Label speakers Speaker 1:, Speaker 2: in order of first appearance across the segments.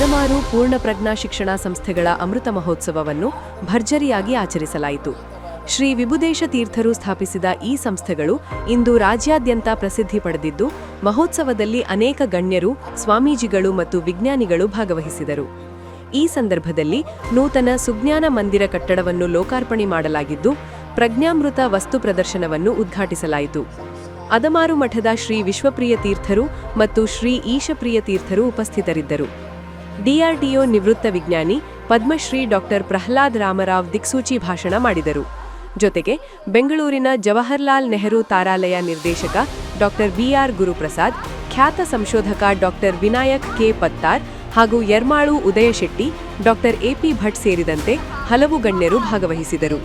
Speaker 1: 16 ಪೂರ್ಣ ಪ್ರಜ್ಞಾ ಶಿಕ್ಷಣ ಸಂಸ್ಥೆಗಳ ಅಮೃತ ಮಹೋತ್ಸವವನ್ನು ಭರ್ಜರಿಯಾಗಿ ಆಚರಿಸಲಾಯಿತು. ಶ್ರೀ ವಿಭುದೇಶ ತೀರ್ಥರು ಸ್ಥಾಪಿಸಿದ ಈ ಸಂಸ್ಥೆಗಳು ಇಂದು ರಾಜ್ಯಾದ್ಯಂತ ಪ್ರಸಿದ್ಧಿ ಪಡೆದಿದ್ದು, ಮಹೋತ್ಸವದಲ್ಲಿ ಅನೇಕ ಗಣ್ಯರು, ಸ್ವಾಮೀಜಿಗಳು ಮತ್ತು ವಿಜ್ಞಾನಿಗಳು ಭಾಗವಹಿಸಿದರು. ಈ ಸಂದರ್ಭದಲ್ಲಿ ನೂತನ ಸುಜ್ಞಾನ ಮಂದಿರ ಕಟ್ಟಡವನ್ನು ಲೋಕಾರ್ಪಣೆ ಮಾಡಲಾಗಿದ್ದು, ಪ್ರಜ್ಞಾಮೃತ ವಸ್ತು ಪ್ರದರ್ಶನವನ್ನು ಉದ್ಘಾಟಿಸಲಾಯಿತು. ಅದಮಾರು ಮಠದ ಶ್ರೀ ವಿಶ್ವಪ್ರಿಯ ತೀರ್ಥರು ಮತ್ತು ಶ್ರೀ ಈಶಪ್ರಿಯ ತೀರ್ಥರು ಉಪಸ್ಥಿತರಿದ್ದರು. ಡಿಆರ್ಡಿಒ ನಿವೃತ್ತ ವಿಜ್ಞಾನಿ ಪದ್ಮಶ್ರೀ ಡಾಕ್ಟರ್ ಪ್ರಹ್ಲಾದ್ ರಾಮರಾವ್ ದಿಕ್ಸೂಚಿ ಭಾಷಣ ಮಾಡಿದರು. ಜೊತೆಗೆ ಬೆಂಗಳೂರಿನ ಜವಾಹರ್ಲಾಲ್ ನೆಹರು ತಾರಾಲಯ ನಿರ್ದೇಶಕ ಡಾಕ್ಟರ್ ಬಿಆರ್ ಗುರುಪ್ರಸಾದ್, ಖ್ಯಾತ ಸಂಶೋಧಕ ಡಾಕ್ಟರ್ ವಿನಾಯಕ್ ಕೆ ಪತ್ತಾರ್ ಹಾಗೂ ಯರ್ಮಾಳು ಉದಯಶೆಟ್ಟಿ, ಡಾಕ್ಟರ್ ಎಪಿ ಭಟ್ ಸೇರಿದಂತೆ ಹಲವು ಗಣ್ಯರು ಭಾಗವಹಿಸಿದರು.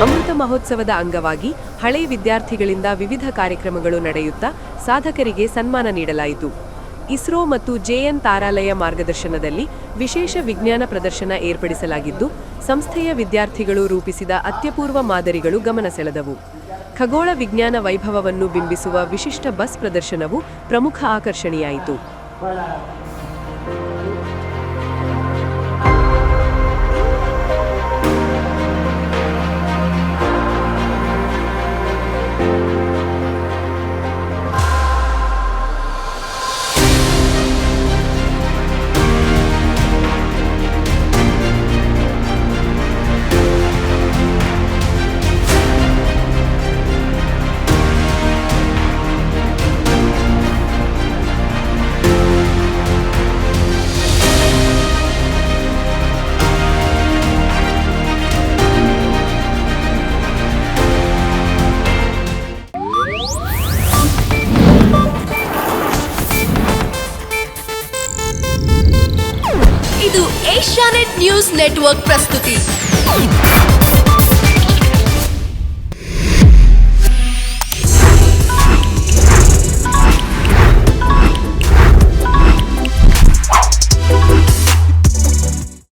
Speaker 1: ಅಮೃತ ಮಹೋತ್ಸವದ ಅಂಗವಾಗಿ ಹಳೆ ವಿದ್ಯಾರ್ಥಿಗಳಿಂದ ವಿವಿಧ ಕಾರ್ಯಕ್ರಮಗಳು ನಡೆಯುತ್ತಾ ಸಾಧಕರಿಗೆ ಸನ್ಮಾನ ನೀಡಲಾಯಿತು. ಇಸ್ರೋ ಮತ್ತು ಜೆಎನ್ ತಾರಾಲಯ ಮಾರ್ಗದರ್ಶನದಲ್ಲಿ ವಿಶೇಷ ವಿಜ್ಞಾನ ಪ್ರದರ್ಶನ ಏರ್ಪಡಿಸಲಾಗಿದ್ದು, ಸಂಸ್ಥೆಯ ವಿದ್ಯಾರ್ಥಿಗಳು ರೂಪಿಸಿದ ಅತ್ಯಪೂರ್ವ ಮಾದರಿಗಳು ಗಮನ ಸೆಳೆದವು. ಖಗೋಳ ವಿಜ್ಞಾನ ವೈಭವವನ್ನು ಬಿಂಬಿಸುವ ವಿಶಿಷ್ಟ ಬಸ್ ಪ್ರದರ್ಶನವು ಪ್ರಮುಖ ಆಕರ್ಷಣೆಯಾಯಿತು.
Speaker 2: ಇದು ಏಷ್ಯಾನೆಟ್ ನ್ಯೂಸ್ ನೆಟ್ವರ್ಕ್ ಪ್ರಸ್ತುತಿ.